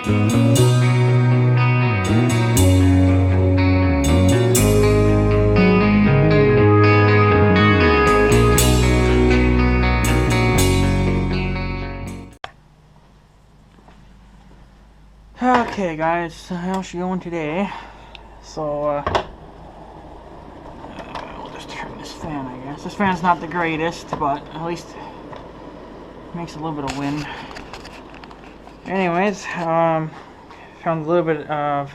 Okay guys, so how's she going today? So we'll just turn this fan, I guess. This fan's not the greatest, but at least it makes a little bit of wind. Anyways, found a little bit of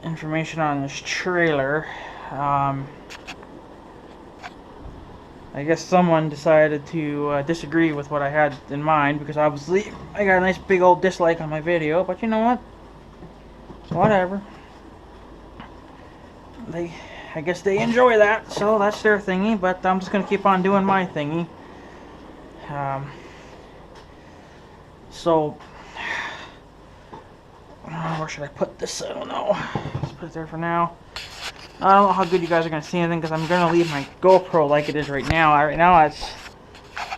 information on this trailer. I guess someone decided to disagree with what I had in mind, because obviously I got a nice big old dislike on my video, but you know what? Whatever. I guess they enjoy that, so that's their thingy, but I'm just going to keep on doing my thingy. So, where should I put this? I don't know. Let's put it there for now. I don't know how good you guys are going to see anything, because I'm going to leave my GoPro like it is right now. Right now it's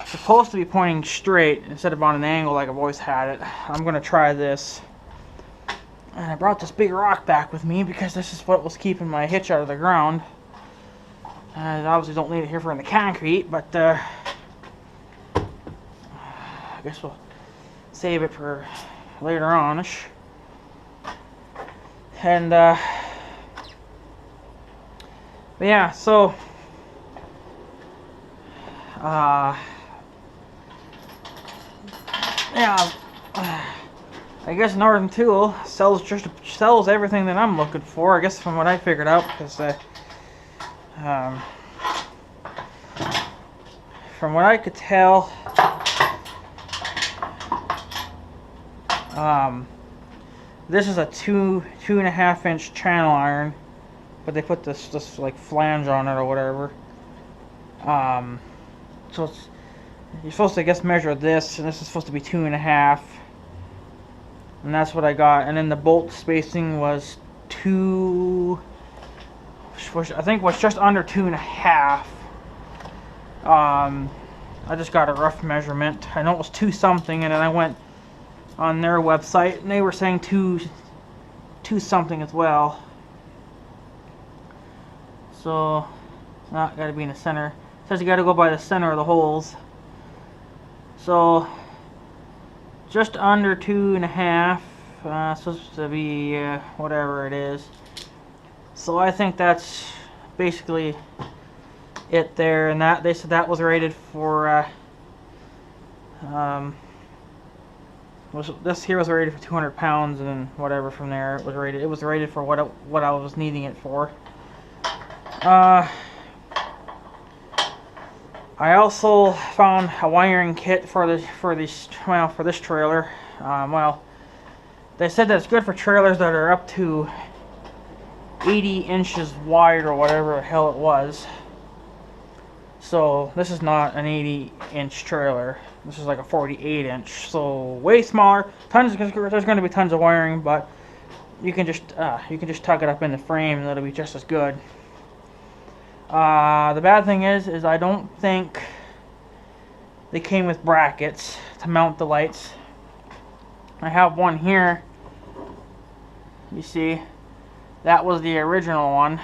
supposed to be pointing straight instead of on an angle like I've always had it. I'm going to try this. And I brought this big rock back with me because this is what was keeping my hitch out of the ground. I obviously don't need it here for in the concrete, but I guess we'll save it for later on-ish. And but yeah, so yeah, I guess Northern Tool sells everything that I'm looking for, I guess, from what I figured out, because from what I could tell, this is a 2.5 inch channel iron, but they put this like flange on it or whatever. So you're supposed to, I guess, measure this, and this is supposed to be 2.5, and that's what I got. And then the bolt spacing was I think was just under 2.5. I just got a rough measurement. I know it was 2 something, and then I went on their website and they were saying 2 something as well. So not gotta be in the center. It says you gotta go by the center of the holes. So just under 2.5. Supposed to be whatever it is. So I think that's basically it there. And that they said that was rated for this here was rated for 200 pounds, and whatever from there it was rated. It was rated for what I was needing it for. I also found a wiring kit for this trailer. Well, they said that it's good for trailers that are up to 80 inches wide or whatever the hell it was. So this is not an 80-inch trailer. This is like a 48-inch, so way smaller. There's going to be tons of wiring, but you can just tuck it up in the frame, and it'll be just as good. The bad thing is I don't think they came with brackets to mount the lights. I have one here. You see, that was the original one,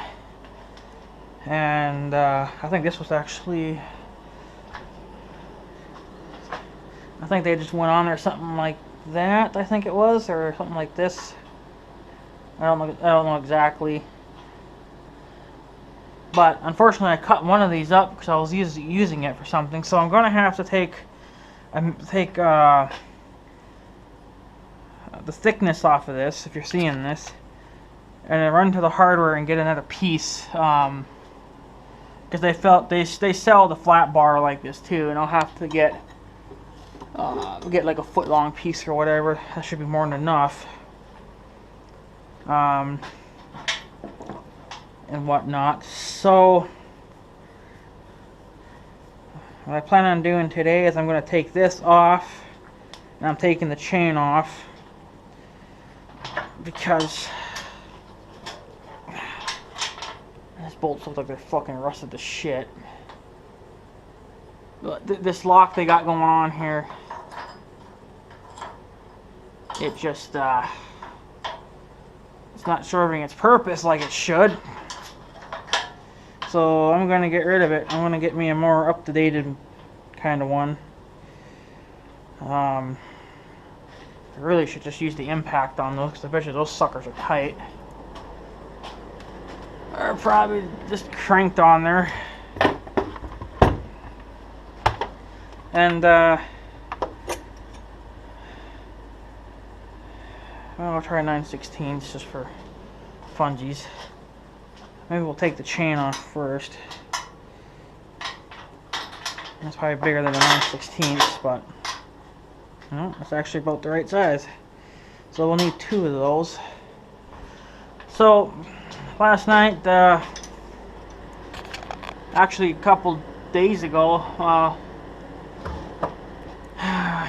and I think this was actually, I think they just went on there something like that, I think it was, or something like this. I don't know exactly. But unfortunately I cut one of these up because I was using it for something, so I'm going to have to take the thickness off of this, if you're seeing this, and then run to the hardware and get another piece, because they sell the flat bar like this too, and I'll have to get like a foot long piece or whatever. That should be more than enough. And whatnot. So what I plan on doing today is I'm going to take this off, and I'm taking the chain off because these bolts look like they're fucking rusted to shit. This lock they got going on here, it just it's not serving its purpose like it should. So I'm gonna get rid of it. I'm gonna get me a more up-to-date kind of one. I really should just use the impact on those, because I bet you those suckers are tight. Or probably just cranked on there. And well, I'll try 9/16 just for funsies. Maybe we'll take the chain off first. That's probably bigger than a 9/16, but it's actually about the right size. So we'll need 2 of those. So last night, actually a couple days ago,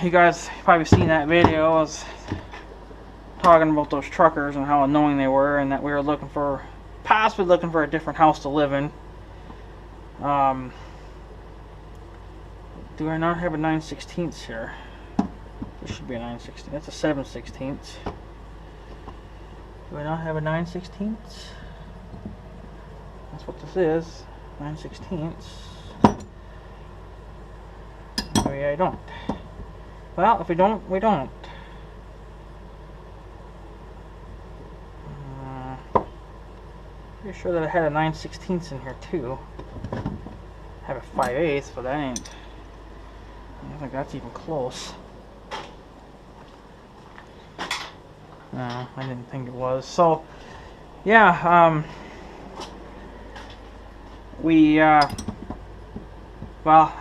you guys probably seen that video. I was talking about those truckers and how annoying they were, and that we were possibly looking for a different house to live in. Do I not have a 9/16 here? This should be a 9/16. That's a 7/16. Do I not have a 9/16? That's what this is. 9/16. Maybe I don't. Well, if we don't, we don't. Pretty sure that I had a 9/16 in here too. I have a 5/8, but that ain't. I don't think that's even close. No, I didn't think it was. So, yeah, well,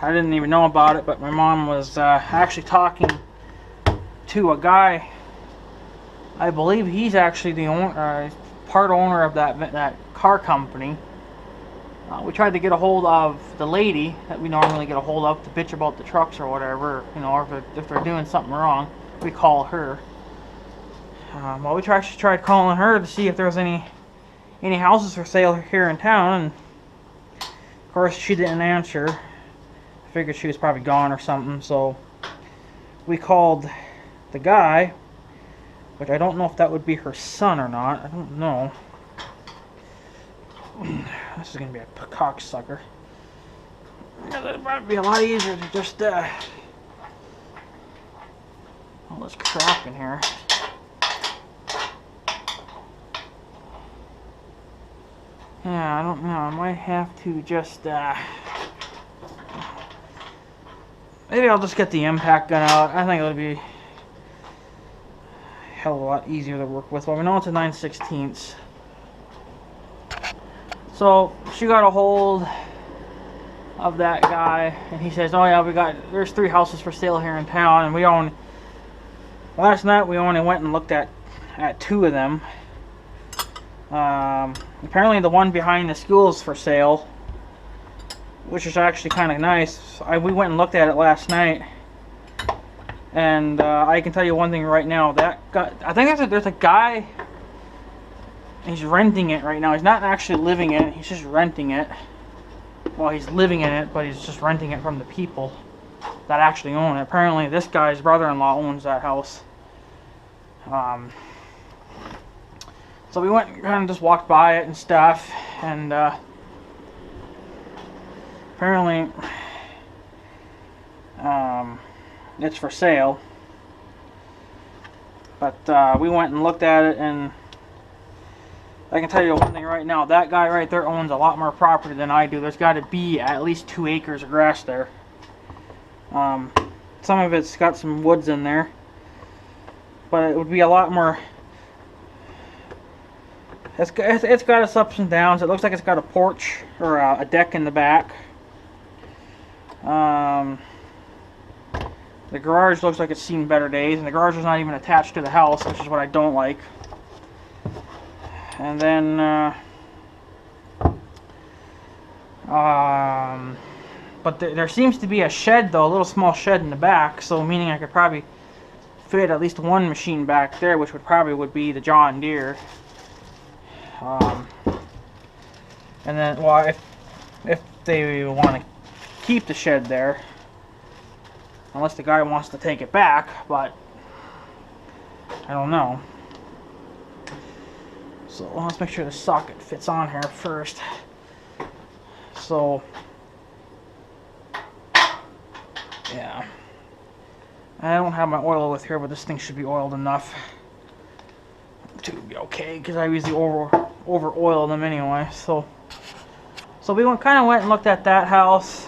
I didn't even know about it, but my mom was actually talking to a guy. I believe he's actually the owner, part owner of that car company. We tried to get a hold of the lady that we normally get a hold of to bitch about the trucks or whatever, you know, or if they're doing something wrong, we call her. Well, we actually tried calling her to see if there was any houses for sale here in town, and of course she didn't answer. I figured she was probably gone or something, so we called the guy, which I don't know if that would be her son or not. I don't know. This is gonna be a cocksucker. It'd probably be a lot easier to just all this crap in here. Yeah, I don't know. I might have to just maybe I'll just get the impact gun out. I think it'll be a hell of a lot easier to work with. Well, we know it's a 9/16. So she got a hold of that guy, and he says, "Oh yeah, there's 3 houses for sale here in town, and last night we only went and looked at 2 of them. Apparently the one behind the school is for sale, which is actually kind of nice. We went and looked at it last night, and I can tell you one thing right now. I think there's a guy. He's renting it right now. He's not actually living in it. He's just renting it. Well, he's living in it, but he's just renting it from the people that actually own it. Apparently, this guy's brother-in-law owns that house. So we went and kind of just walked by it and stuff, and apparently it's for sale. But we went and looked at it, and I can tell you one thing right now. That guy right there owns a lot more property than I do. There's got to be at least 2 acres of grass there. Some of it's got some woods in there, but it would be a lot more. It's got its ups and downs. It looks like it's got a porch or a deck in the back. The garage looks like it's seen better days, and the garage is not even attached to the house, which is what I don't like. And then, but there seems to be a shed though, a little small shed in the back, so meaning I could probably fit at least one machine back there, which would be the John Deere. And then, well, if they want to keep the shed there, unless the guy wants to take it back, but I don't know. So let's make sure the socket fits on here first. So yeah, I don't have my oil with here, but this thing should be oiled enough to be okay, because I usually over oil them anyway. So we kind of went and looked at that house,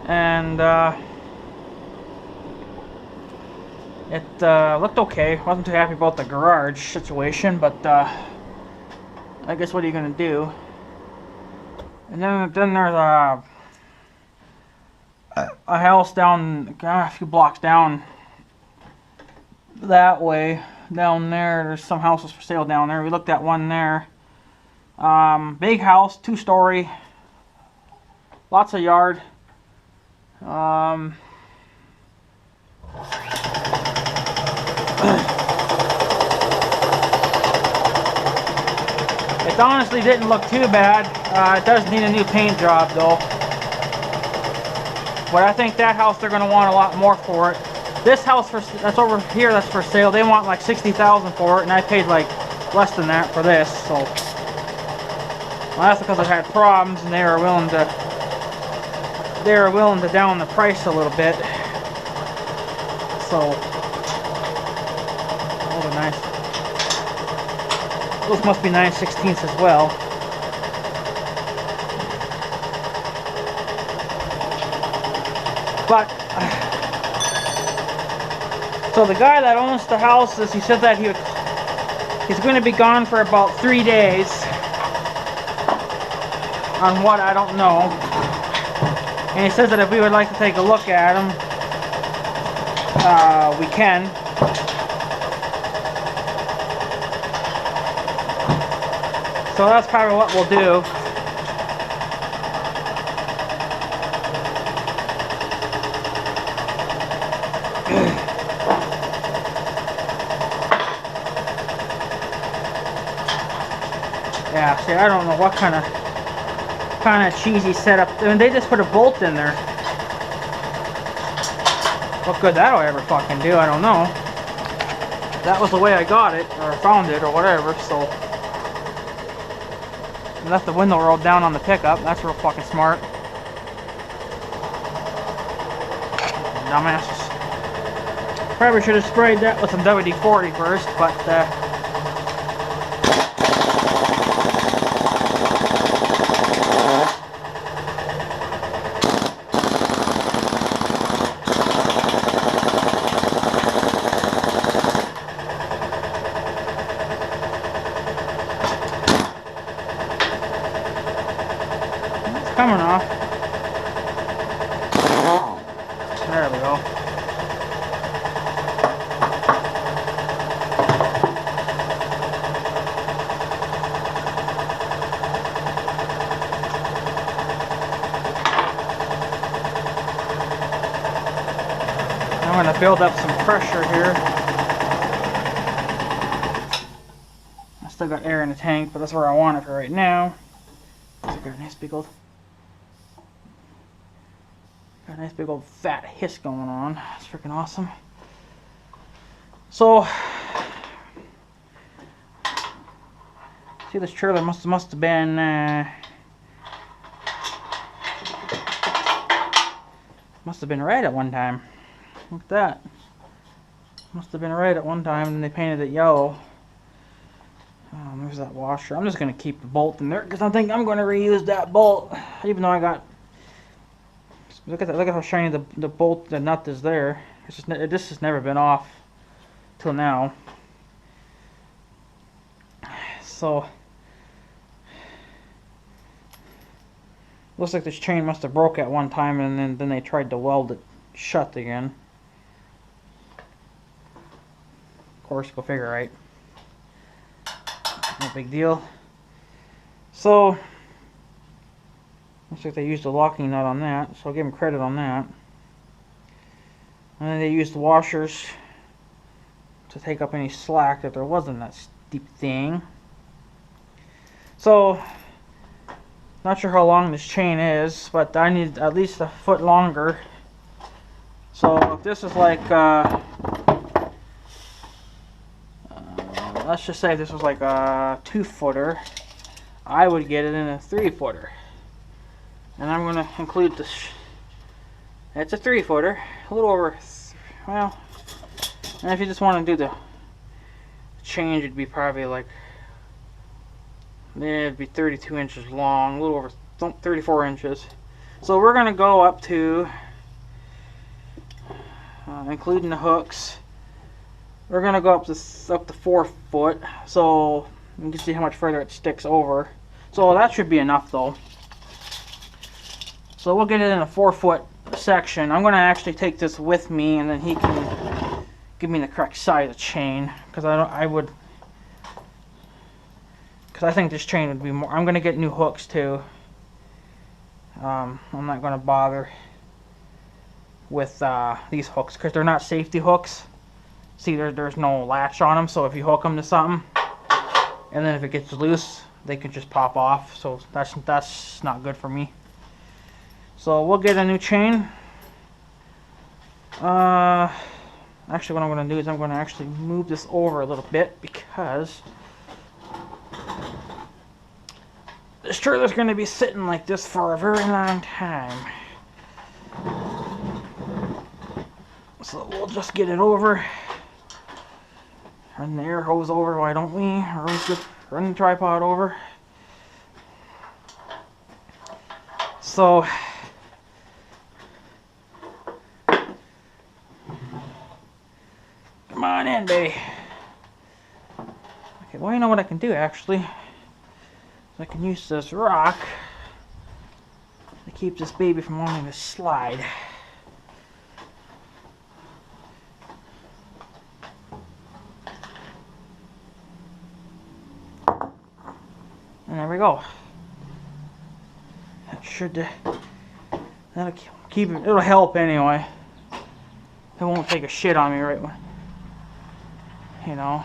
and it looked okay. Wasn't too happy about the garage situation, but I guess what are you gonna do? And then there's a house down a few blocks down that way. Down there, there's some houses for sale down there. We looked at one there. Big house, 2-story, lots of yard. It honestly didn't look too bad. It does need a new paint job though. But I think that house, they're going to want a lot more for it. This house that's over here, that's for sale, they want like $60,000 for it, and I paid like less than that for this. So well, that's because I've had problems, and they were willing to down the price a little bit. So those are nice. Those must be 9/16 as well. But so the guy that owns the houses, he said that he's going to be gone for about 3 days. On what, I don't know. And he says that if we would like to take a look at them, we can. So that's probably what we'll do. Yeah, see, I don't know what kind of cheesy setup. I mean, they just put a bolt in there. What good that'll ever fucking do, I don't know. That was the way I got it, or found it, or whatever, so. I left the window rolled down on the pickup. That's real fucking smart. Dumbasses. Probably should have sprayed that with some WD-40 first, but coming off. There we go. I'm going to build up some pressure here. I still got air in the tank, but that's where I want it for right now. Got a nice big old fat hiss going on. It's freaking awesome. So, see, this trailer must have been red at one time. Look at that. Must have been red at one time, and they painted it yellow. There's that washer. I'm just gonna keep the bolt in there because I think I'm gonna reuse that bolt, even though I got. Look at how shiny the bolt, the nut is there. It's just, this has never been off till now. So looks like this chain must have broke at one time, and then they tried to weld it shut again. Of course, go figure, right? No big deal. So looks like they used a locking nut on that, so I'll give them credit on that. And then they used the washers to take up any slack that there was in that steep thing. So, not sure how long this chain is, but I need at least a foot longer. So if this is like let's just say this was like a 2-footer, I would get it in a 3-footer. And I'm going to include this. It's a 3-footer, a little over, well, and if you just want to do the change, it'd be probably like, it'd be 32 inches long, a little over 34 inches. So we're going to go up to, including the hooks, we're going to go up to 4 foot, so you can see how much further it sticks over. So that should be enough though. So we'll get it in a 4-foot section. I'm going to actually take this with me, and then he can give me the correct size of chain, because I think this chain would be more. I'm going to get new hooks too. I'm not going to bother with these hooks because they're not safety hooks. See, there's no latch on them, so if you hook them to something, and then if it gets loose, they can just pop off. So that's not good for me. So we'll get a new chain. Actually, what I'm going to do is I'm going to actually move this over a little bit, because this trailer's going to be sitting like this for a very long time. So we'll just get it over. Run the air hose over, why don't we? Or we'll just run the tripod over. So come on in, baby. Okay, well, you know what I can do actually? I can use this rock to keep this baby from wanting to slide. And there we go. That should, that'll keep it, it'll help anyway. It won't take a shit on me right when, you know.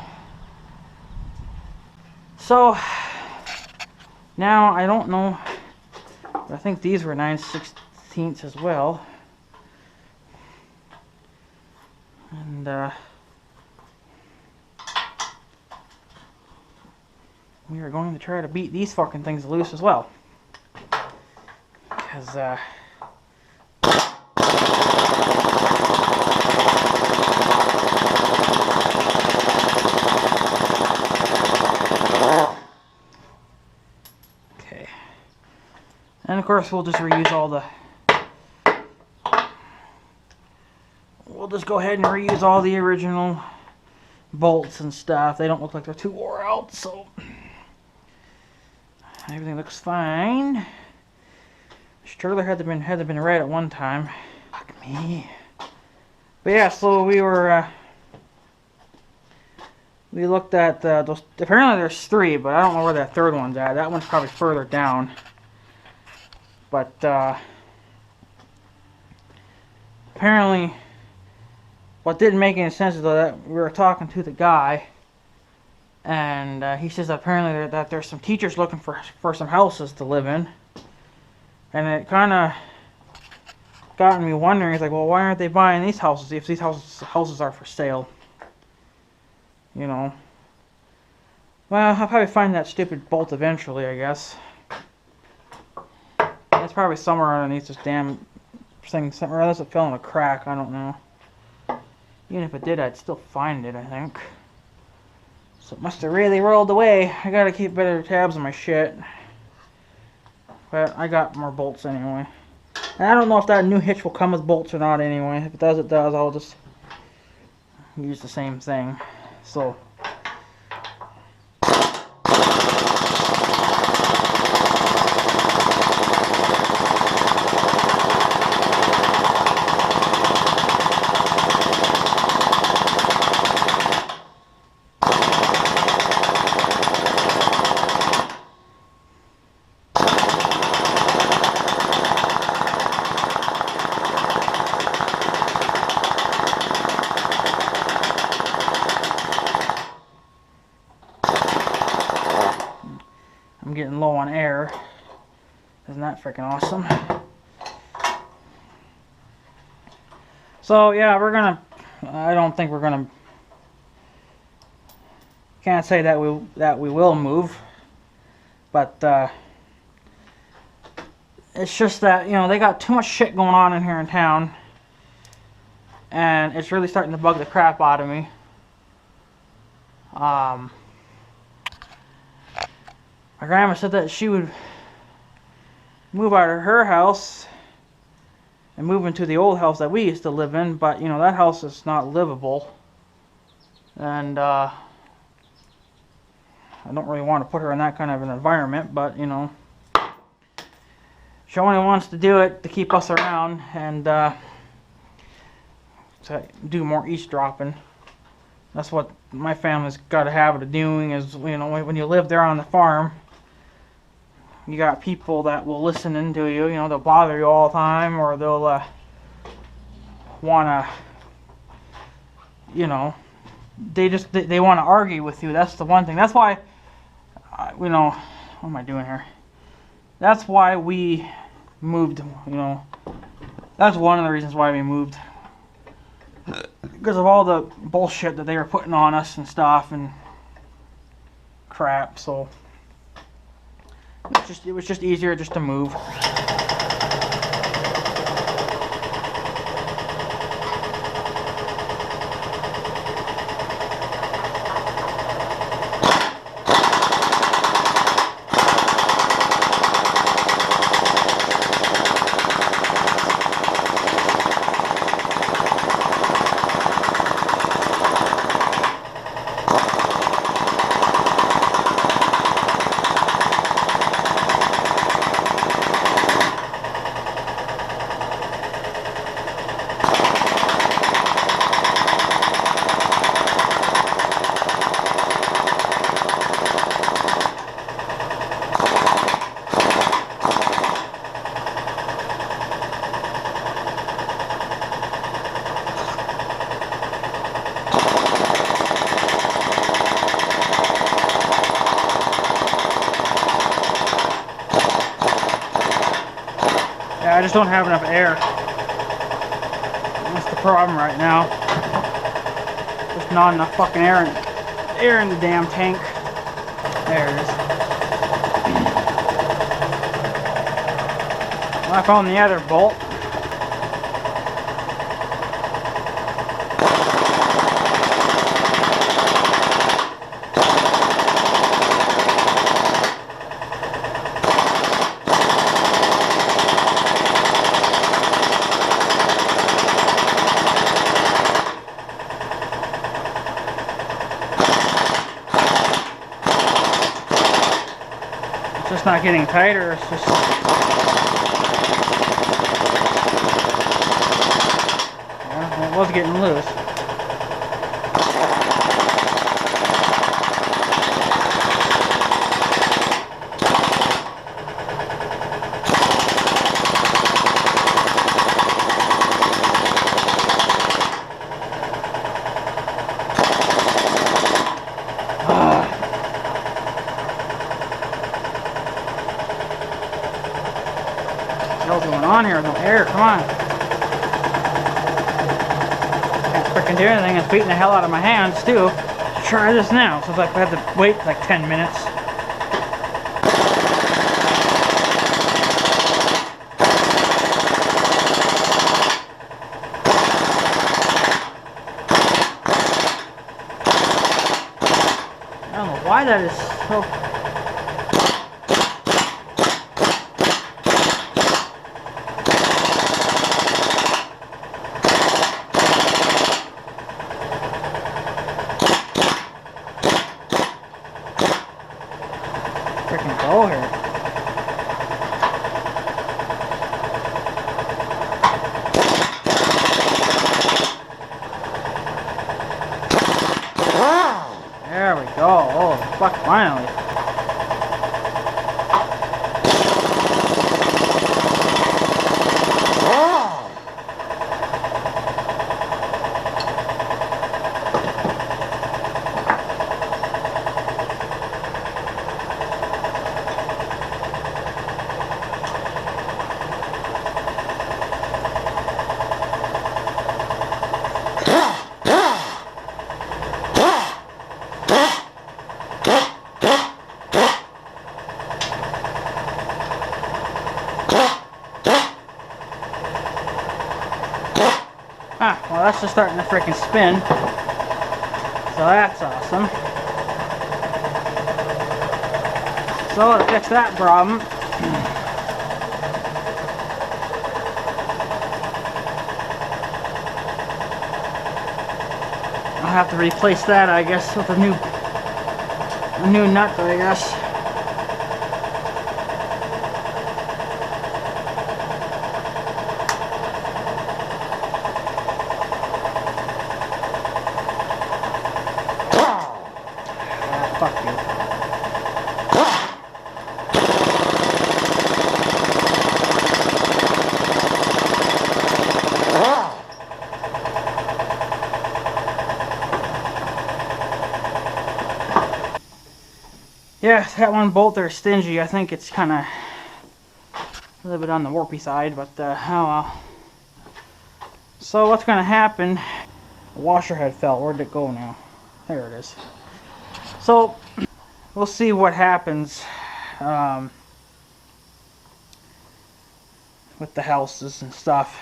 So now I don't know, but I think these were 9/16 as well. And we are going to try to beat these fucking things loose as well. Because okay. And of course we'll just reuse all the, we'll just go ahead and reuse all the original bolts and stuff. They don't look like they're too wore out, so everything looks fine. This trailer had to been red at one time. Fuck me. But yeah, so we were we looked at those. Apparently there's 3, but I don't know where that 3rd one's at. That one's probably further down. But apparently, what didn't make any sense is that we were talking to the guy, and he says apparently that there's some teachers looking for some houses to live in, and it kind of got me wondering. He's like, well, why aren't they buying these houses if these houses are for sale? You know. Well, I'll probably find that stupid bolt eventually, I guess. It's probably somewhere underneath this damn thing, or unless it fell in a crack, I don't know. Even if it did, I'd still find it, I think. So it must have really rolled away. I gotta keep better tabs on my shit. But I got more bolts anyway. And I don't know if that new hitch will come with bolts or not anyway. If it does, it does. I'll just use the same thing. So I'm getting low on air. Isn't that freaking awesome? So yeah, I don't think we're gonna can't say that we will move, but it's just that, you know, they got too much shit going on in here in town, and it's really starting to bug the crap out of me. My grandma said that she would move out of her house and move into the old house that we used to live in, but you know, that house is not livable, and I don't really want to put her in that kind of an environment, but you know, she only wants to do it to keep us around and to do more eavesdropping. That's what my family's got a habit of doing, is, you know, when you live there on the farm, you got people that will listen into you. You know, they'll bother you all the time, or they'll wanna, you know, they want to argue with you. That's the one thing. That's why, you know, what am I doing here? That's why we moved. You know, that's one of the reasons why we moved, because of all the bullshit that they were putting on us and stuff and crap. So it was just easier just to move. I just don't have enough air. That's the problem right now. There's not enough fucking air in the damn tank. There it is. Well, I found the other bolt. It's just not getting tighter, it's just... Yeah, it was getting loose. What's going on here? No air, come on. Can't freaking do anything. It's beating the hell out of my hands too. Let's try this now. So it's like I have to wait like 10 minutes. I don't know why that is so... freaking go here. There we go. Oh, fuck, finally. Ah, well, that's just starting to freaking spin. So that's awesome. So to fix that problem, I'll have to replace that, I guess, with a new nut, I guess. Fuck you. Yeah, that one bolt there is stingy. I think it's kind of a little bit on the warpy side, but oh well. So what's going to happen? The washer head fell. Where'd it go now? There it is. So we'll see what happens with the houses and stuff.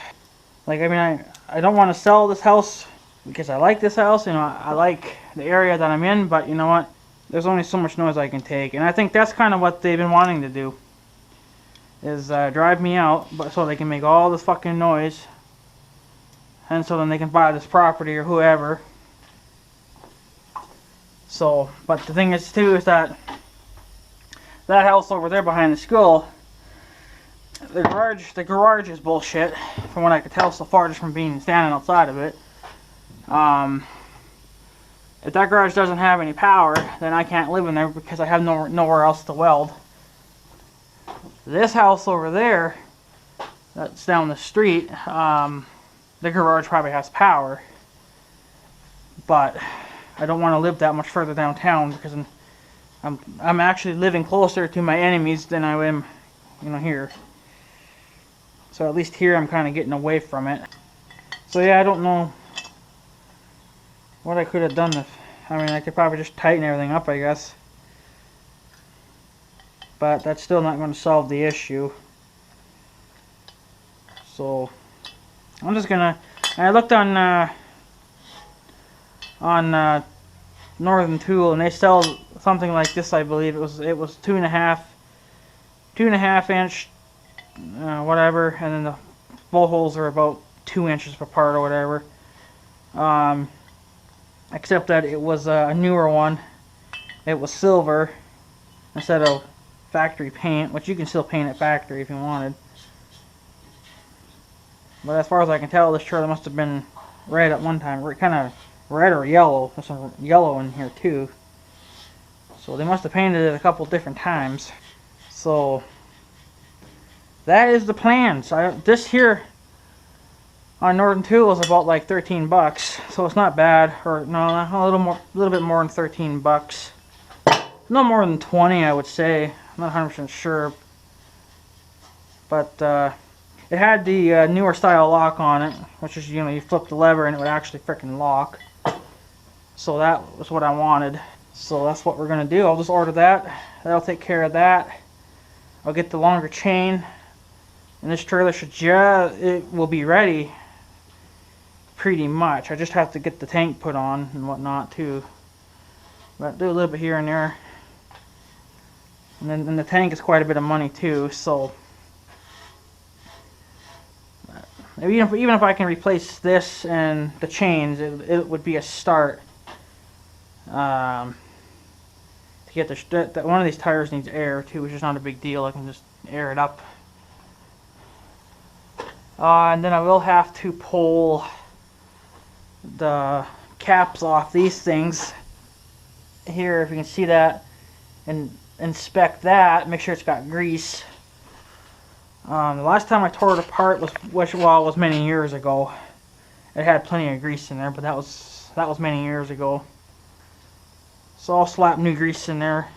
Like, I mean, I don't want to sell this house because I like this house. You know, I like the area that I'm in, but you know what? There's only so much noise I can take, and I think that's kind of what they've been wanting to do, is drive me out, but so they can make all this fucking noise, and so then they can buy this property or whoever. So, but the thing is too is that house over there behind the school, the garage is bullshit, from what I could tell so far just from being standing outside of it. If that garage doesn't have any power, then I can't live in there because I have nowhere else to weld. This house over there, that's down the street, the garage probably has power. But I don't want to live that much further downtown because I'm actually living closer to my enemies than I am, you know, here. So at least here I'm kind of getting away from it. So yeah, I don't know what I could have done if, I mean, I could probably just tighten everything up, I guess. But that's still not going to solve the issue. So I'm just gonna, I looked on Northern Tool, and they sell something like this. I believe it was 2.5 inch, whatever, and then the bolt holes are about 2 inches apart or whatever. Except that it was a newer one. It was silver instead of factory paint, which you can still paint at factory if you wanted. But as far as I can tell, this trailer must have been red at one time, kind of red or yellow. There's some yellow in here too. So they must have painted it a couple different times. So that is the plan. So this here on Northern Tool is about like 13 bucks, so it's not bad. Or no, a little bit more than 13 bucks. No more than 20, I would say. I'm not 100% sure, but it had the newer style lock on it, which is, you know, you flip the lever and it would actually freaking lock. So that was what I wanted. So that's what we're gonna do. I'll just order that. That'll take care of that. I'll get the longer chain, and this trailer it will be ready pretty much. I just have to get the tank put on and whatnot too. But do a little bit here and there. And then the tank is quite a bit of money too, so even if I can replace this and the chains, it would be a start. To get one of these tires needs air too, which is not a big deal. I can just air it up. And then I will have to pull the caps off these things here, if you can see that, and inspect that, make sure it's got grease. The last time I tore it apart was many years ago. It had plenty of grease in there, but that was many years ago. So I'll slap new grease in there,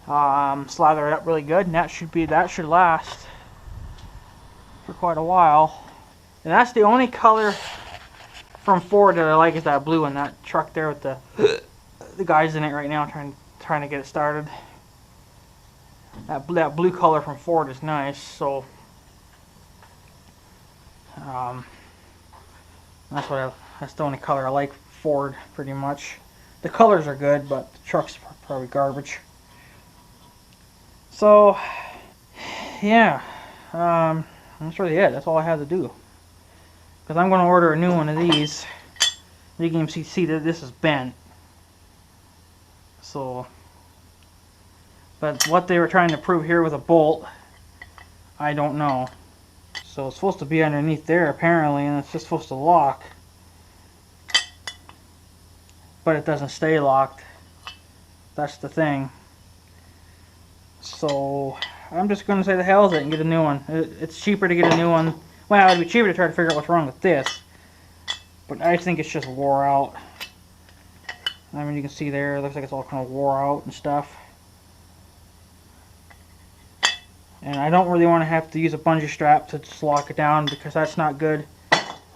slather it up really good, and that should last for quite a while. And that's the only color from Ford that I like, is that blue in that truck there with the guys in it right now trying to get it started. That blue color from Ford is nice. So That's the only color I like Ford, pretty much. The colors are good, but the truck's probably garbage. So, yeah, that's really it. That's all I have to do. Because I'm going to order a new one of these. You can see that this is bent. So, but what they were trying to prove here with a bolt, I don't know. So it's supposed to be underneath there apparently, and it's just supposed to lock. But it doesn't stay locked. That's the thing. So I'm just going to say the hell with it and get a new one. It's cheaper to get a new one. Well, it'd be cheaper to try to figure out what's wrong with this. But I think it's just wore out. I mean, you can see there, it looks like it's all kind of wore out and stuff. And I don't really want to have to use a bungee strap to just lock it down, because that's not good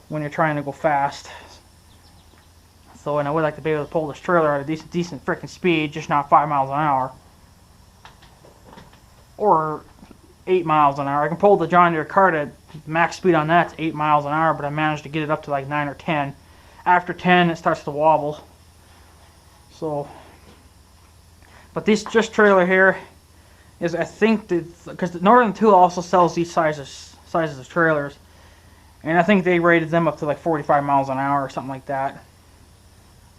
when you're trying to go fast. So, and I would like to be able to pull this trailer at a decent freaking speed, just not 5 miles an hour. Or 8 miles an hour. I can pull the John Deere cart at max speed on that's 8 miles an hour, but I managed to get it up to like 9 or 10. After 10, it starts to wobble. So, but this trailer here is, I think, because the Northern Tool also sells these sizes of trailers, and I think they rated them up to like 45 miles an hour or something like that.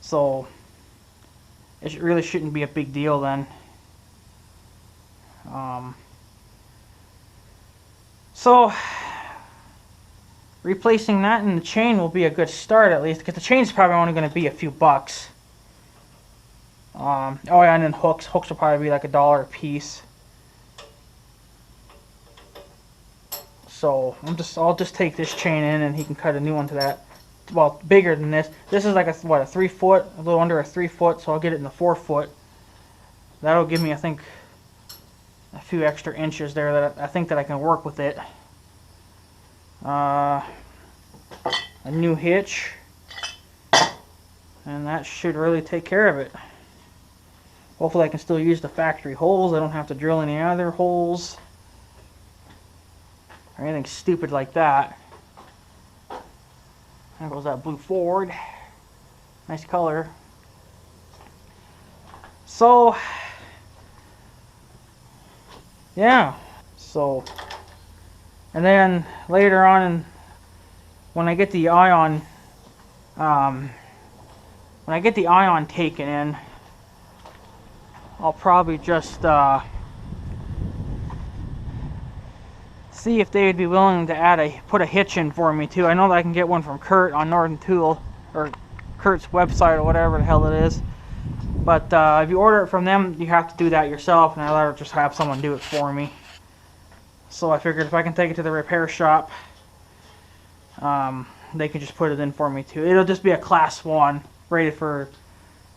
So it really shouldn't be a big deal then. So replacing that and the chain will be a good start, at least, because the chain's probably only going to be a few bucks. Oh yeah, and then hooks will probably be like $1 a piece. So I'll just take this chain in, and he can cut a new one to that. Well, bigger than this. This is like a 3 foot, a little under a 3 foot, so I'll get it in the 4 foot. That'll give me, I think, a few extra inches there that I think that I can work with it. A new hitch, and that should really take care of it. Hopefully I can still use the factory holes. I don't have to drill any other holes or anything stupid like that. There goes that blue Ford. Nice color. So, yeah. So, and then later on, when I get the ion, taken in, I'll probably just see if they would be willing to put a hitch in for me too. I know that I can get one from Kurt on Northern Tool, or Kurt's website, or whatever the hell it is. But if you order it from them, you have to do that yourself, and I'd rather just have someone do it for me. So I figured if I can take it to the repair shop, they can just put it in for me too. It'll just be a class 1, rated for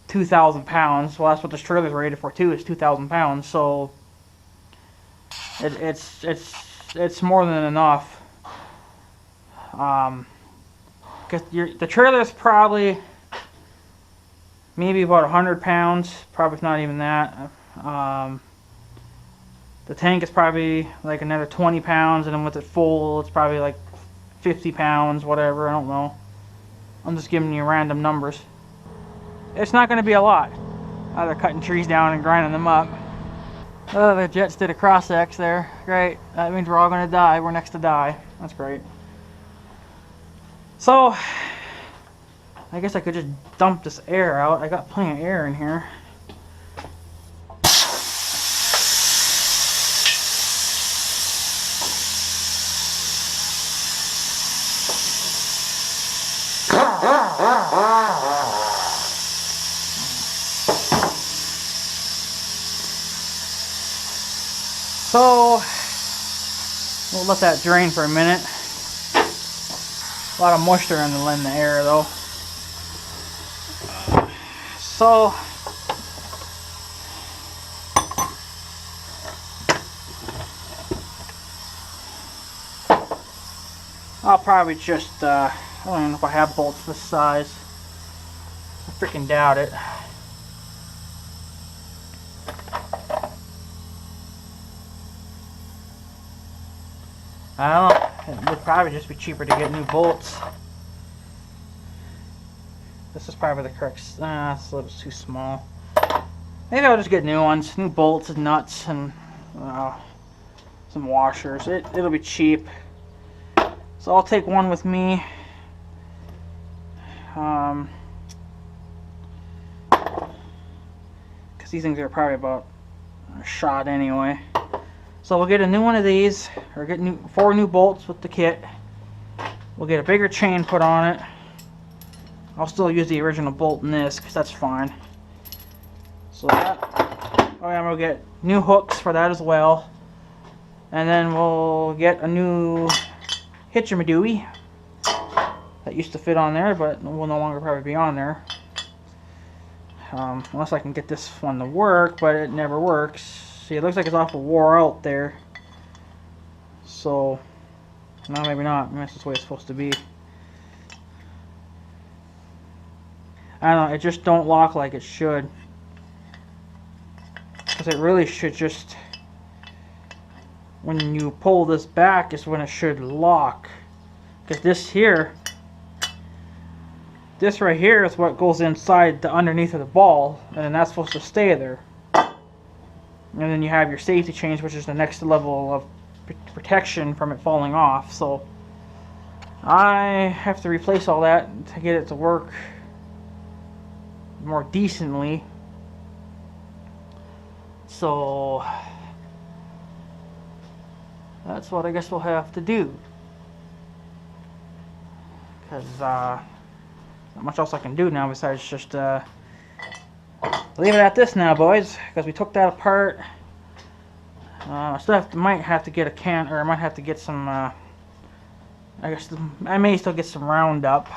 2,000 pounds. Well, that's what this trailer's rated for too, is 2,000 pounds. So it's more than enough. Because the trailer's probably maybe about 100 pounds, probably not even that. The tank is probably like another 20 pounds, and then with it full, it's probably like 50 pounds, whatever, I don't know. I'm just giving you random numbers. It's not going to be a lot. They're cutting trees down and grinding them up. Oh, the Jets did a cross-X there. Great. That means we're all going to die. We're next to die. That's great. So, I guess I could just dump this air out. I got plenty of air in here. So, we'll let that drain for a minute. A lot of moisture in the air though. So, I'll probably just, I don't even know if I have bolts this size. I freaking doubt it. I don't know, it would probably just be cheaper to get new bolts. This is probably the correct. It's a little too small. Maybe I'll just get new ones, new bolts and nuts and some washers. It'll be cheap. So I'll take one with me. Because these things are probably about a shot anyway. So we'll get a new one of these, or get 4 new bolts with the kit. We'll get a bigger chain put on it. I'll still use the original bolt in this, because that's fine. So that, oh yeah, we'll get new hooks for that as well. And then we'll get a new hitchamadooey that used to fit on there, but will no longer probably be on there. Unless I can get this one to work, but it never works. See, it looks like it's awful wore out there. So, no, maybe not. Maybe that's just the way it's supposed to be. I don't know, it just don't lock like it should. Because it really should just, when you pull this back is when it should lock. Because this here, this right here is what goes inside the underneath of the ball, and then that's supposed to stay there. And then you have your safety chains, which is the next level of protection from it falling off. So I have to replace all that to get it to work more decently. So that's what I guess we'll have to do. Because not much else I can do now besides just leave it at this now, boys, because we took that apart. I still might have to get a can, or I might have to get some, I guess I may still get some Roundup.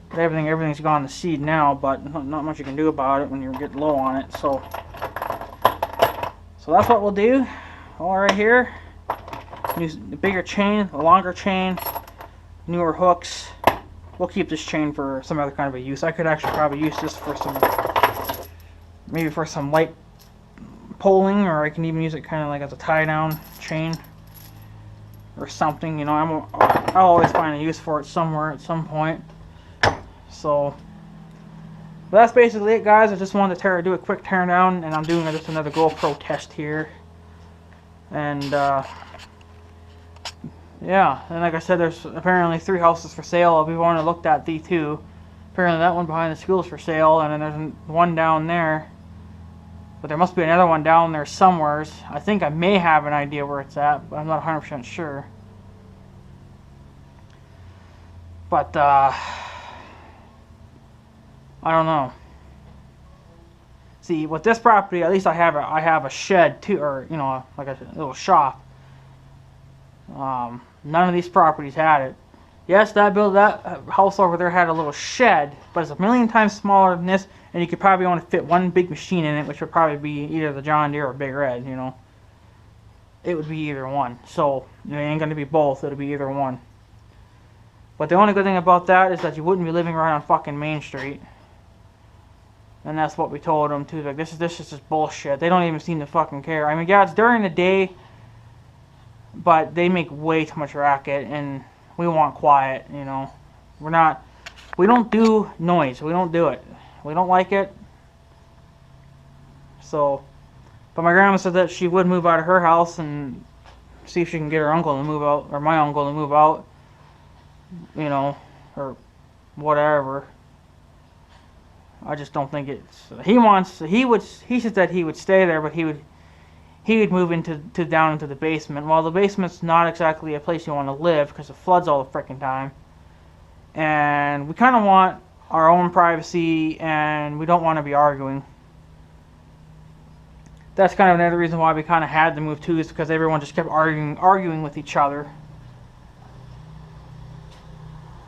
But everything's gone to seed now, but not much you can do about it when you're getting low on it. So that's what we'll do. All right here. Use the bigger chain, a longer chain, newer hooks. We'll keep this chain for some other kind of a use. I could actually probably use this for some, maybe for some light pulling, or I can even use it kind of like as a tie-down chain or something. You know, I'll always find a use for it somewhere at some point. So, but that's basically it, guys. I just wanted to do a quick tear down, and I'm doing just another GoPro test here. And yeah, and like I said, there's apparently 3 houses for sale. We've only looked at the 2. Apparently that one behind the school is for sale, and then there's one down there. But there must be another one down there somewhere. I think I may have an idea where it's at, but I'm not 100% sure. But I don't know. See, with this property, at least I have a shed too, or you know, like a little shop. None of these properties had it. Yes, that house over there had a little shed, but it's a million times smaller than this, and you could probably only fit one big machine in it, which would probably be either the John Deere or Big Red. You know, it would be either one. So it ain't gonna be both. It'll be either one. But the only good thing about that is that you wouldn't be living right on fucking Main Street. And that's what we told them too. Like, this is just bullshit. They don't even seem to fucking care. I mean, yeah, it's during the day, but they make way too much racket, and we want quiet. You know, we don't do noise. We don't do it. We don't like it. So, but my grandma said that she would move out of her house and see if she can get her uncle to move out, or my uncle to move out. You know, or whatever. I just don't think it's. He said that he would stay there, but he would move down into the basement. Well, the basement's not exactly a place you want to live because it floods all the freaking time. And we kind of want our own privacy, and we don't want to be arguing. That's kind of another reason why we kind of had to move too, is because everyone just kept arguing with each other.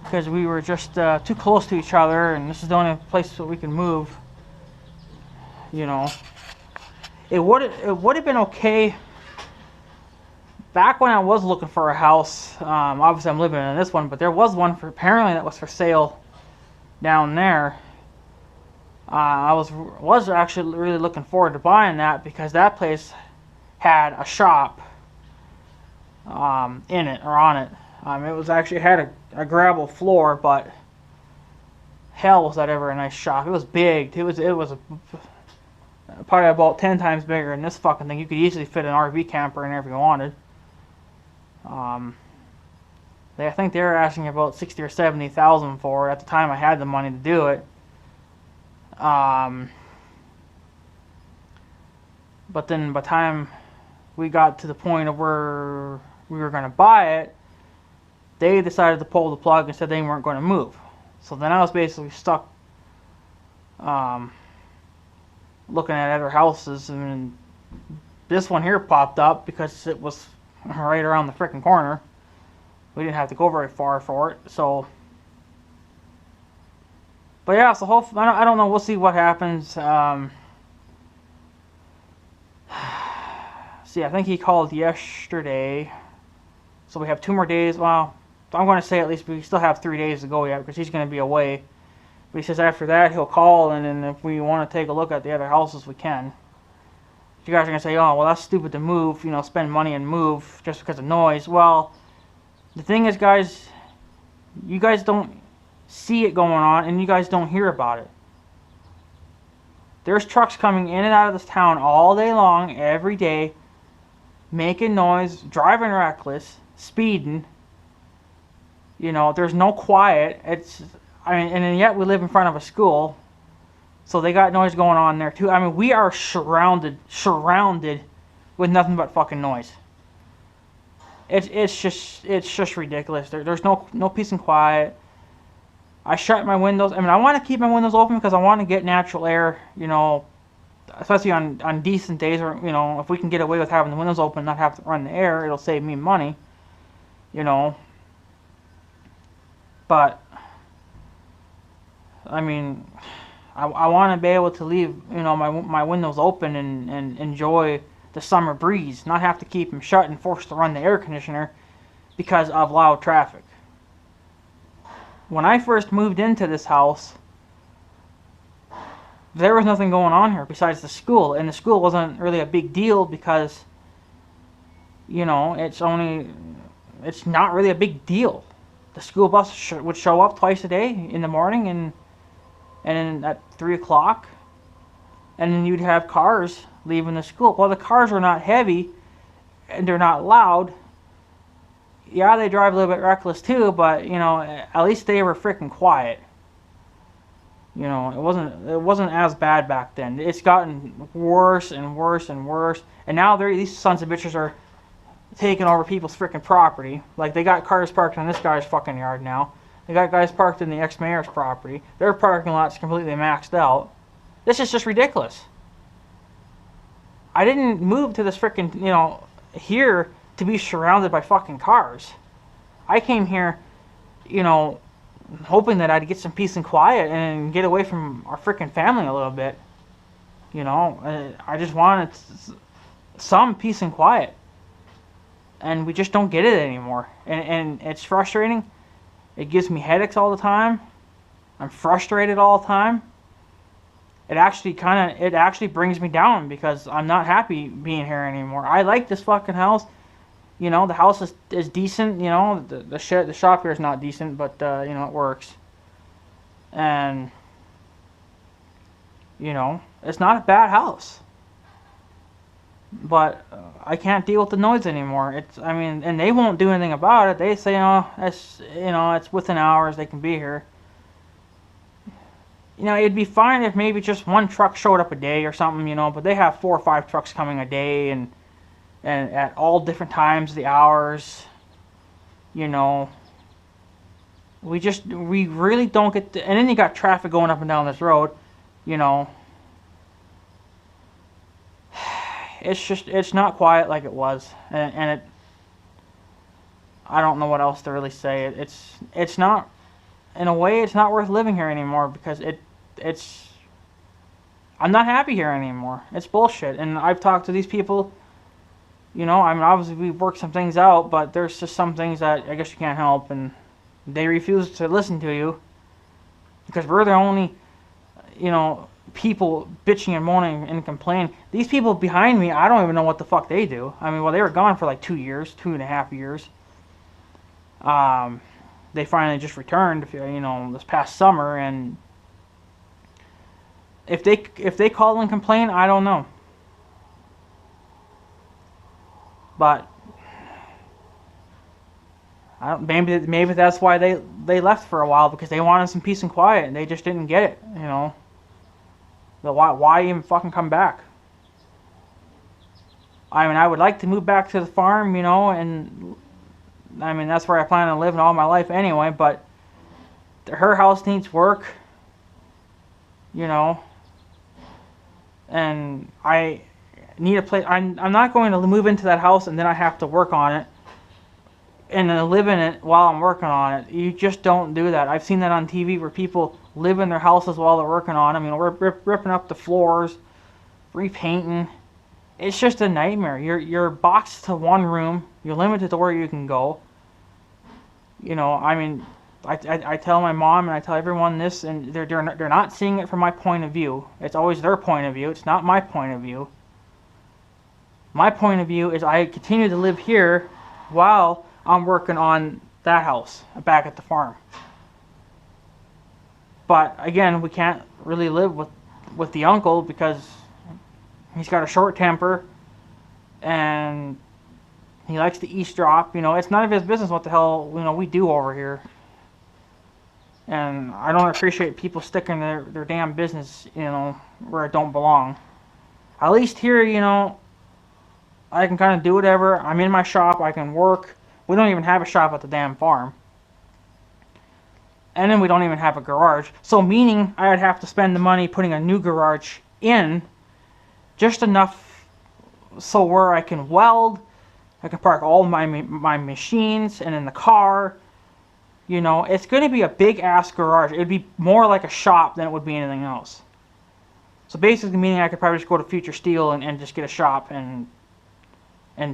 Because we were just too close to each other, and this is the only place that we can move. You know, it would have been okay back when I was looking for a house. Obviously, I'm living in this one, but there was one apparently that was for sale down there. I was actually really looking forward to buying that because that place had a shop in it, or on it. It was actually had a gravel floor, but hell was that ever a nice shop. It was big. It was probably about 10 times bigger than this fucking thing. You could easily fit an RV camper in there if you wanted. I think they were asking about 60 or 70,000 for it at the time I had the money to do it. But then by the time we got to the point of where we were going to buy it, they decided to pull the plug and said they weren't going to move. So then I was basically stuck looking at other houses, and this one here popped up because it was right around the frickin' corner. We didn't have to go very far for it, so. But yeah, so hopefully, I don't know. We'll see what happens. See, I think he called yesterday, so we have 2 more days. Well, I'm going to say at least we still have 3 days to go yet because he's going to be away. But he says after that he'll call, and then if we want to take a look at the other houses, we can. You guys are going to say, oh, well, that's stupid to move, spend money and move just because of noise. Well, the thing is, guys, you guys don't see it going on, and you guys don't hear about it. There's trucks coming in and out of this town all day long, every day, making noise, driving reckless, speeding. There's no quiet. And yet we live in front of a school, so they got noise going on there too. We are surrounded with nothing but fucking noise. It's just ridiculous. There's no peace and quiet. I shut my windows. I want to keep my windows open because I want to get natural air, especially on decent days, or if we can get away with having the windows open and not have to run the air, it'll save me money. But I want to be able to leave, my windows open and enjoy the summer breeze, not have to keep them shut and forced to run the air conditioner because of loud traffic. When I first moved into this house, there was nothing going on here besides the school, and the school wasn't really a big deal because, it's not really a big deal. The school bus would show up twice a day, in the morning and then at 3 o'clock, and then you'd have cars leaving the school. Well, the cars are not heavy and they're not loud. Yeah, they drive a little bit reckless too, but at least they were freaking quiet. It wasn't as bad back then. It's gotten worse and worse and worse, and now these sons of bitches are taking over people's freaking property. Like, they got cars parked in this guy's fucking yard now. They got guys parked in the ex-mayor's property. Their parking lot's completely maxed out. This is just ridiculous. I didn't move to this freaking, here to be surrounded by fucking cars. I came here, hoping that I'd get some peace and quiet and get away from our freaking family a little bit. I just wanted some peace and quiet. And we just don't get it anymore. And it's frustrating. It gives me headaches all the time. I'm frustrated all the time. It actually brings me down because I'm not happy being here anymore. I like this fucking house. The house is decent. The shop here is not decent, but it works. And it's not a bad house. But I can't deal with the noise anymore. And they won't do anything about it. They say, it's within hours they can be here. It'd be fine if maybe just one truck showed up a day or something, but they have 4 or 5 trucks coming a day and at all different times, the hours, we really don't get and then you got traffic going up and down this road, it's not quiet like it was, and I don't know what else to really say. It's not, in a way, it's not worth living here anymore because I'm not happy here anymore. It's bullshit. And I've talked to these people, obviously we've worked some things out, but there's just some things that I guess you can't help, and they refuse to listen to you because we're the only, people bitching and moaning and complaining. These people behind me, I don't even know what the fuck they do. They were gone for like 2 years, 2.5 years. They finally just returned, this past summer, and if they call and complain, I don't know. But maybe that's why they left for a while, because they wanted some peace and quiet and they just didn't get it, you know. But why even fucking come back? I mean, I would like to move back to the farm, you know, and I mean that's where I plan on living all my life anyway. But her house needs work, you know, and I need a place. I'm not going to move into that house and then I have to work on it and then live in it while I'm working on it. You just don't do that. I've seen that on TV where people live in their houses while they're working on them. You know, ripping up the floors, repainting. It's just a nightmare. You're boxed to one room. You're limited to where you can go. You know, I mean, I tell my mom and I tell everyone this, and they're not seeing it from my point of view. It's always their point of view. It's not my point of view. My point of view is I continue to live here while I'm working on that house back at the farm. But again, we can't really live with the uncle because he's got a short temper and he likes to eavesdrop. You know, it's none of his business what the hell, you know, we do over here. And I don't appreciate people sticking their damn business, you know, where it don't belong. At least here, you know, I can kind of do whatever. I'm in my shop. I can work. We don't even have a shop at the damn farm. And then we don't even have a garage. So meaning I'd have to spend the money putting a new garage in, just enough so where I can weld, I can park all my machines and in the car. You know, it's going to be a big ass garage. It would be more like a shop than it would be anything else. So basically meaning I could probably just go to Future Steel and just get a shop and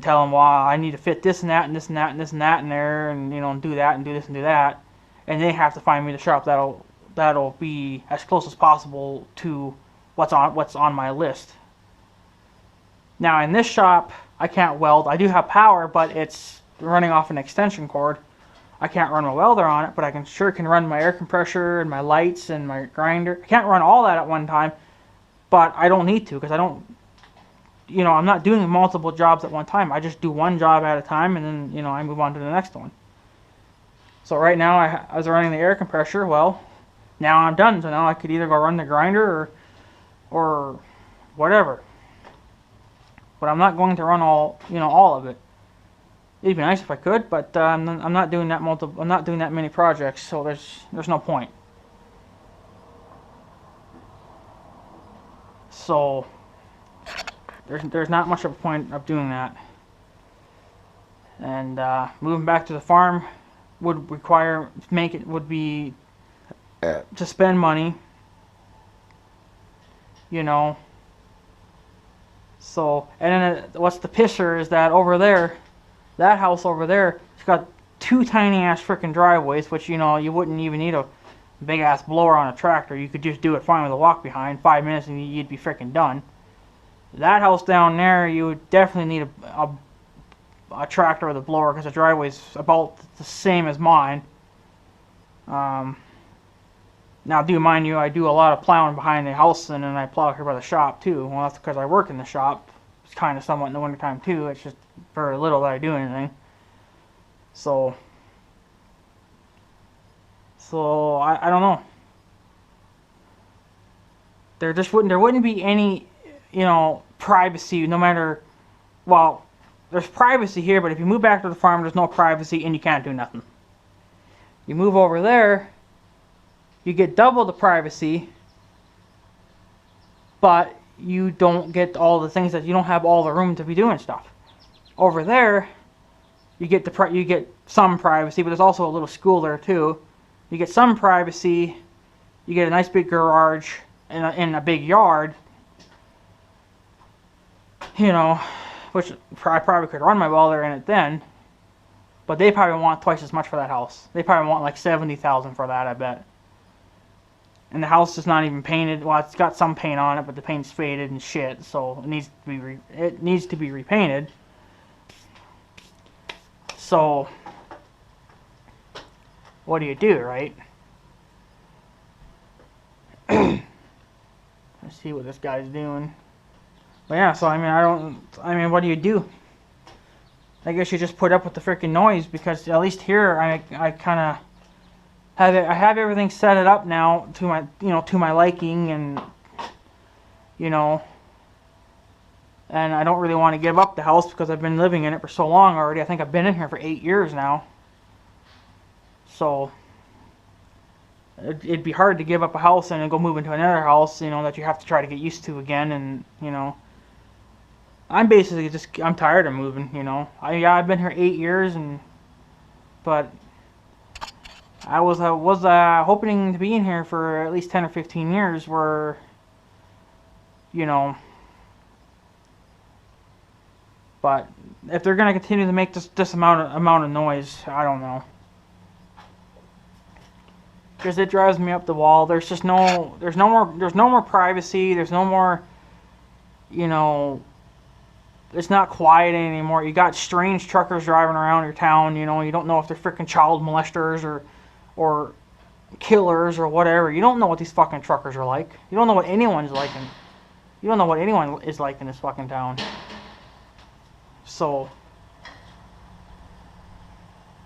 tell them, well, I need to fit this and that and this and that and this and that in there, and you know, and do that and do this and do that, and they have to find me the shop that'll be as close as possible to what's on my list. Now in this shop, I can't weld. I do have power, but it's running off an extension cord. I can't run my welder on it, but I can run my air compressor and my lights and my grinder. I can't run all that at one time, but I don't need to because I don't. You know, I'm not doing multiple jobs at one time. I just do one job at a time, and then, you know, I move on to the next one. So right now, I was running the air compressor. Well, now I'm done. So now I could either go run the grinder or whatever. But I'm not going to run all of it. It'd be nice if I could, but I'm not doing that I'm not doing that many projects, so there's no point. So there's not much of a point of doing that. And moving back to the farm would be to spend money, you know. So, and then what's the pisser is that over there, that house over there, it's got two tiny ass freaking driveways, which, you know, you wouldn't even need a big ass blower on a tractor. You could just do it fine with a walk behind, 5 minutes and you'd be freaking done. That house down there, you would definitely need a tractor with a blower because the driveway's about the same as mine. Now, do mind you, I do a lot of plowing behind the house, and then I plow here by the shop too. Well, that's because I work in the shop. It's kind of somewhat in the wintertime too. It's just very little that I do anything. So I don't know. There wouldn't be any, you know, privacy no matter. Well, there's privacy here, but if you move back to the farm, there's no privacy and you can't do nothing. You move over there, you get double the privacy, but you don't get all the things that you don't have all the room to be doing stuff. Over there, you get some privacy, but there's also a little school there too. You get some privacy. You get a nice big garage and a big yard. You know, which I probably could run my welder in it then, but they probably want twice as much for that house. They probably want like $70,000 for that, I bet. And the house is not even painted. Well, it's got some paint on it, but the paint's faded and shit, so it needs to be repainted. So what do you do, right? Let's see what this guy's doing. But yeah, so I mean, what do you do? I guess you just put up with the freaking noise, because at least here I kind of I have everything set it up now to my, to my liking, and and I don't really want to give up the house because I've been living in it for so long already. I think I've been in here for 8 years now. So it'd be hard to give up a house and then go move into another house, that you have to try to get used to again, and I'm basically I'm tired of moving, I've been here 8 years, but I was hoping to be in here for at least 10 or 15 years, where but if they're gonna continue to make this amount of noise, I don't know, because it drives me up the wall. There's no more privacy. There's no more, it's not quiet anymore. You got strange truckers driving around your town, you don't know if they're freaking child molesters or killers or whatever. You don't know what these fucking truckers are like. You don't know what anyone's like you don't know what anyone is like in this fucking town. So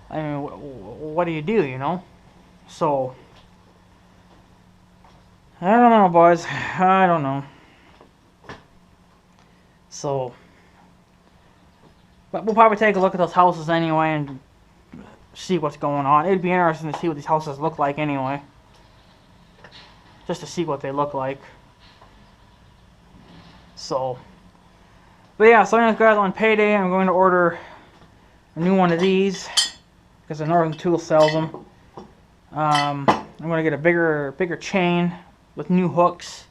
I mean, what do you do, So I don't know, boys. I don't know. So, but we'll probably take a look at those houses anyway and see what's going on. It'd be interesting to see what these houses look like anyway. Just to see what they look like. So, but yeah, so anyways, guys, on payday, I'm going to order a new one of these, because the Northern Tool sells them. I'm going to get a bigger chain with new hooks.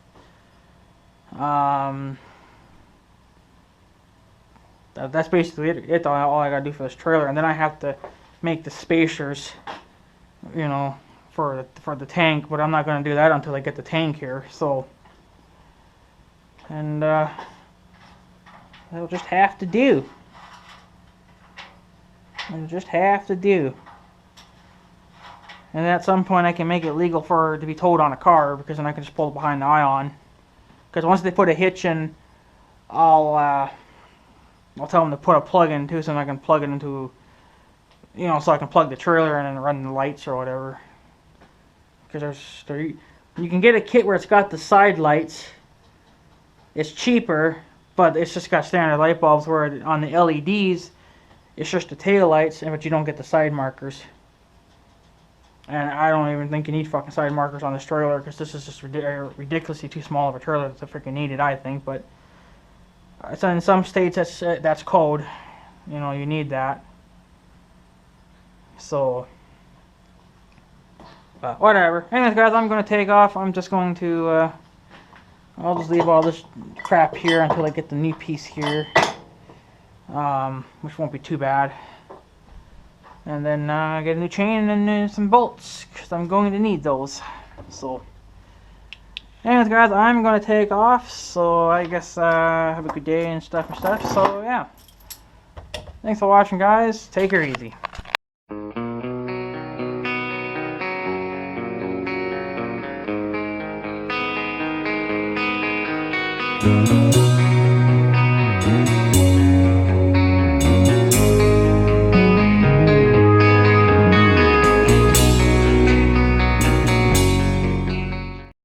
That's basically it. All I gotta do for this trailer, and then I have to make the spacers, for the tank. But I'm not gonna do that until I get the tank here. So, and that'll just have to do. It'll just have to do. And at some point I can make it legal for it to be towed on a car, because then I can just pull it behind the Ion. Because once they put a hitch in, I'll tell them to put a plug in too, so I can plug it into, so I can plug the trailer in and run the lights or whatever. Because you can get a kit where it's got the side lights. It's cheaper, but it's just got standard light bulbs, where on the LEDs, it's just the tail lights, but you don't get the side markers. And I don't even think you need fucking side markers on this trailer, because this is just ridiculously too small of a trailer to freaking need it, I think. But so in some states that's code, you need that. So, but whatever. Anyways, guys, I'm going to take off. I'm just going to, I'll just leave all this crap here until I get the new piece here, which won't be too bad. And then get a new chain and some bolts, because I'm going to need those. So, anyways, guys, I'm going to take off. So, I guess have a good day and stuff. So, yeah. Thanks for watching, guys. Take her easy. Thank you.